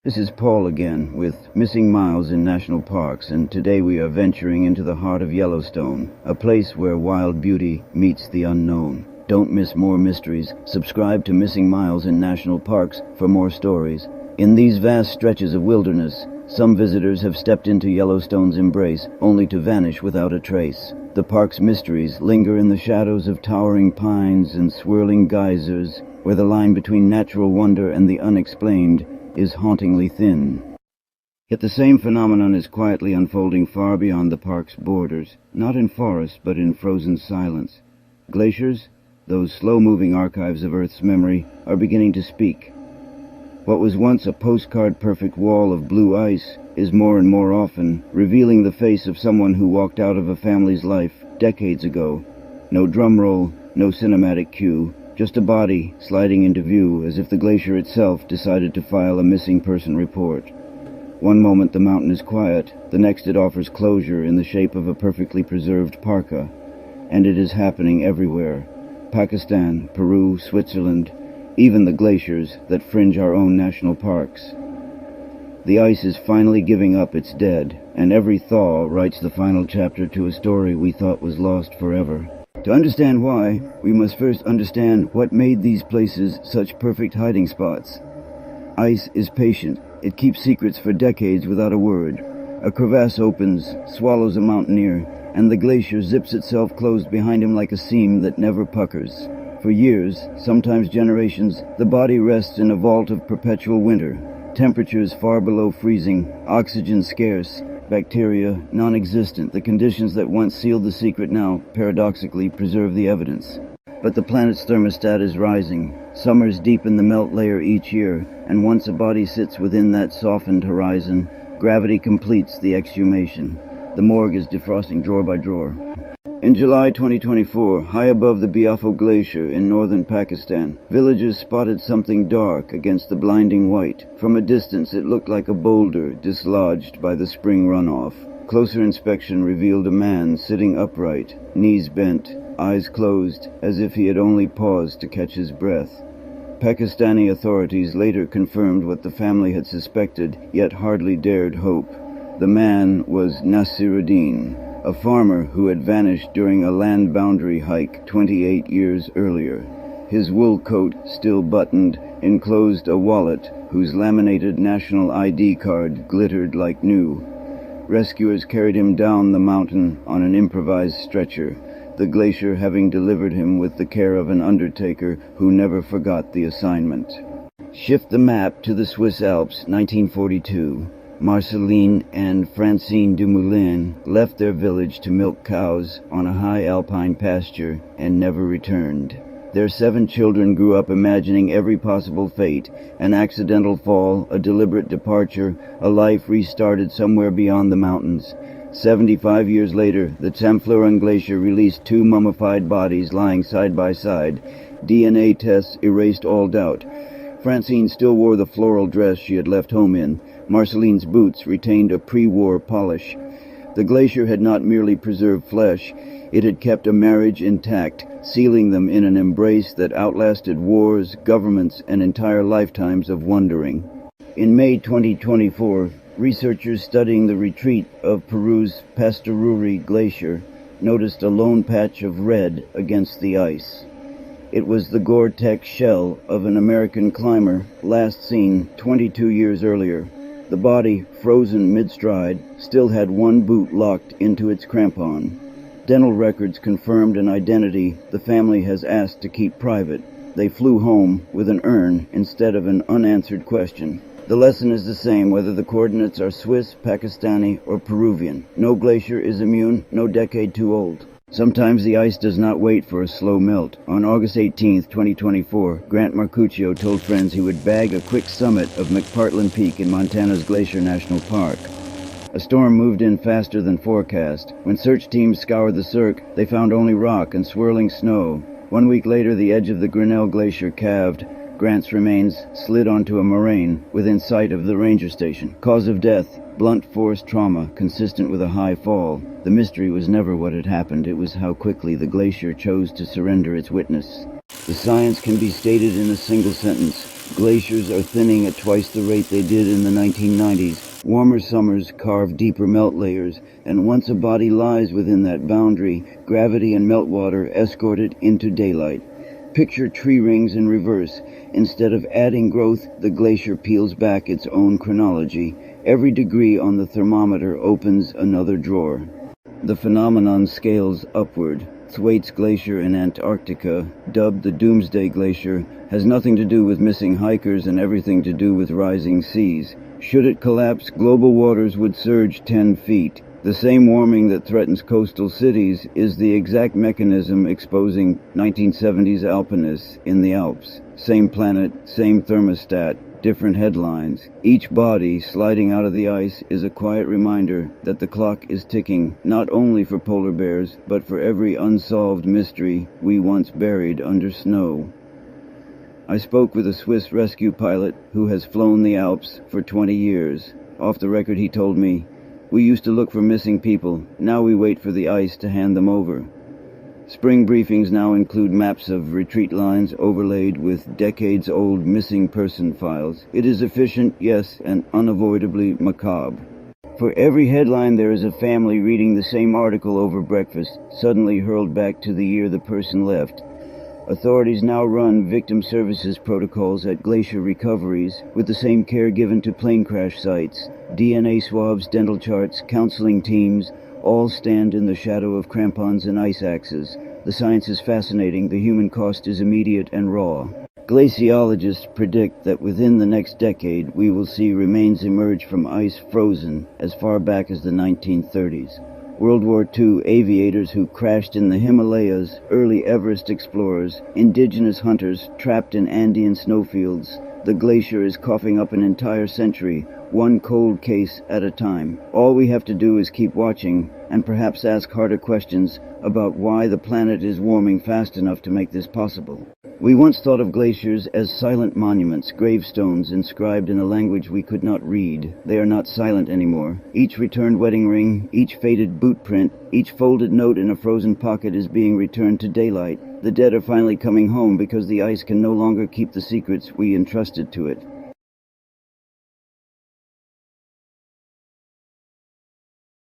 This is Paul again with Missing Miles in National Parks, and today we are venturing into the heart of Yellowstone, a place where wild beauty meets the unknown. Don't miss more mysteries. Subscribe to Missing Miles in National Parks for more stories. In these vast stretches of wilderness, some visitors have stepped into Yellowstone's embrace only to vanish without a trace. The park's mysteries linger in the shadows of towering pines and swirling geysers, where the line between natural wonder and the unexplained is hauntingly thin. Yet the same phenomenon is quietly unfolding far beyond the park's borders, not in forests but in frozen silence. Glaciers, those slow-moving archives of Earth's memory, are beginning to speak. What was once a postcard-perfect wall of blue ice is more and more often revealing the face of someone who walked out of a family's life decades ago. No drum roll, no cinematic cue, just a body sliding into view as if the glacier itself decided to file a missing person report. One moment the mountain is quiet, the next it offers closure in the shape of a perfectly preserved parka. And it is happening everywhere. Pakistan, Peru, Switzerland, even the glaciers that fringe our own national parks. The ice is finally giving up its dead, and every thaw writes the final chapter to a story we thought was lost forever. To understand why, we must first understand what made these places such perfect hiding spots. Ice is patient. It keeps secrets for decades without a word. A crevasse opens, swallows a mountaineer, and the glacier zips itself closed behind him like a seam that never puckers. For years, sometimes generations, the body rests in a vault of perpetual winter. Temperatures far below freezing, oxygen scarce, bacteria non-existent. The conditions that once sealed the secret now, paradoxically, preserve the evidence. But the planet's thermostat is rising. Summers deepen the melt layer each year, and once a body sits within that softened horizon, gravity completes the exhumation. The morgue is defrosting drawer by drawer. In July 2024, high above the Biafo Glacier in northern Pakistan, villagers spotted something dark against the blinding white. From a distance, it looked like a boulder dislodged by the spring runoff. Closer inspection revealed a man sitting upright, knees bent, eyes closed, as if he had only paused to catch his breath. Pakistani authorities later confirmed what the family had suspected, yet hardly dared hope. The man was Nasiruddin, a farmer who had vanished during a land boundary hike 28 years earlier. His wool coat, still buttoned, enclosed a wallet whose laminated national ID card glittered like new. Rescuers carried him down the mountain on an improvised stretcher, the glacier having delivered him with the care of an undertaker who never forgot the assignment. Shift the map to the Swiss Alps, 1942. Marceline and Francine Dumoulin left their village to milk cows on a high alpine pasture and never returned. Their 7 children grew up imagining every possible fate: an accidental fall, a deliberate departure, a life restarted somewhere beyond the mountains. 75 years later, the Tsamfloran Glacier released 2 mummified bodies lying side by side. DNA tests erased all doubt. Francine still wore the floral dress she had left home in. Marceline's boots retained a pre-war polish. The glacier had not merely preserved flesh, it had kept a marriage intact, sealing them in an embrace that outlasted wars, governments, and entire lifetimes of wandering. In May 2024, researchers studying the retreat of Peru's Pastoruri Glacier noticed a lone patch of red against the ice. It was the Gore-Tex shell of an American climber last seen 22 years earlier. The body, frozen mid-stride, still had one boot locked into its crampon. Dental records confirmed an identity the family has asked to keep private. They flew home with an urn instead of an unanswered question. The lesson is the same whether the coordinates are Swiss, Pakistani, or Peruvian. No glacier is immune, no decade too old. Sometimes the ice does not wait for a slow melt. On August 18, 2024, Grant Marcuccio told friends he would bag a quick summit of McPartland Peak in Montana's Glacier National Park. A storm moved in faster than forecast. When search teams scoured the cirque, they found only rock and swirling snow. 1 week later, the edge of the Grinnell Glacier calved. Grant's remains slid onto a moraine within sight of the ranger station. Cause of death: blunt force trauma consistent with a high fall. The mystery was never what had happened, it was how quickly the glacier chose to surrender its witness. The science can be stated in a single sentence: Glaciers are thinning at twice the rate they did in the 1990s. Warmer summers carve deeper melt layers, and once a body lies within that boundary, gravity and meltwater escort it into daylight. Picture tree rings in reverse. Instead of adding growth, the glacier peels back its own chronology. Every degree on the thermometer opens another drawer. The phenomenon scales upward. Thwaites Glacier in Antarctica, dubbed the Doomsday Glacier, has nothing to do with missing hikers and everything to do with rising seas. Should it collapse, global waters would surge 10 feet. The same warming that threatens coastal cities is the exact mechanism exposing 1970s alpinists in the Alps. Same planet, same thermostat, different headlines. Each body sliding out of the ice is a quiet reminder that the clock is ticking, not only for polar bears, but for every unsolved mystery we once buried under snow. I spoke with a Swiss rescue pilot who has flown the Alps for 20 years. Off the record, he told me, "We used to look for missing people. Now we wait for the ice to hand them over." Spring briefings now include maps of retreat lines overlaid with decades-old missing person files. It is efficient, yes, and unavoidably macabre. For every headline, there is a family reading the same article over breakfast, suddenly hurled back to the year the person left. Authorities now run victim services protocols at glacier recoveries with the same care given to plane crash sites. DNA swabs, dental charts, counseling teams, all stand in the shadow of crampons and ice axes. The science is fascinating, the human cost is immediate and raw. Glaciologists predict that within the next decade we will see remains emerge from ice frozen as far back as the 1930s. World War II aviators who crashed in the Himalayas, early Everest explorers, indigenous hunters trapped in Andean snowfields. The glacier is coughing up an entire century, one cold case at a time. All we have to do is keep watching and perhaps ask harder questions about why the planet is warming fast enough to make this possible. We once thought of glaciers as silent monuments, gravestones inscribed in a language we could not read. They are not silent anymore. Each returned wedding ring, each faded boot print, each folded note in a frozen pocket is being returned to daylight. The dead are finally coming home because the ice can no longer keep the secrets we entrusted to it.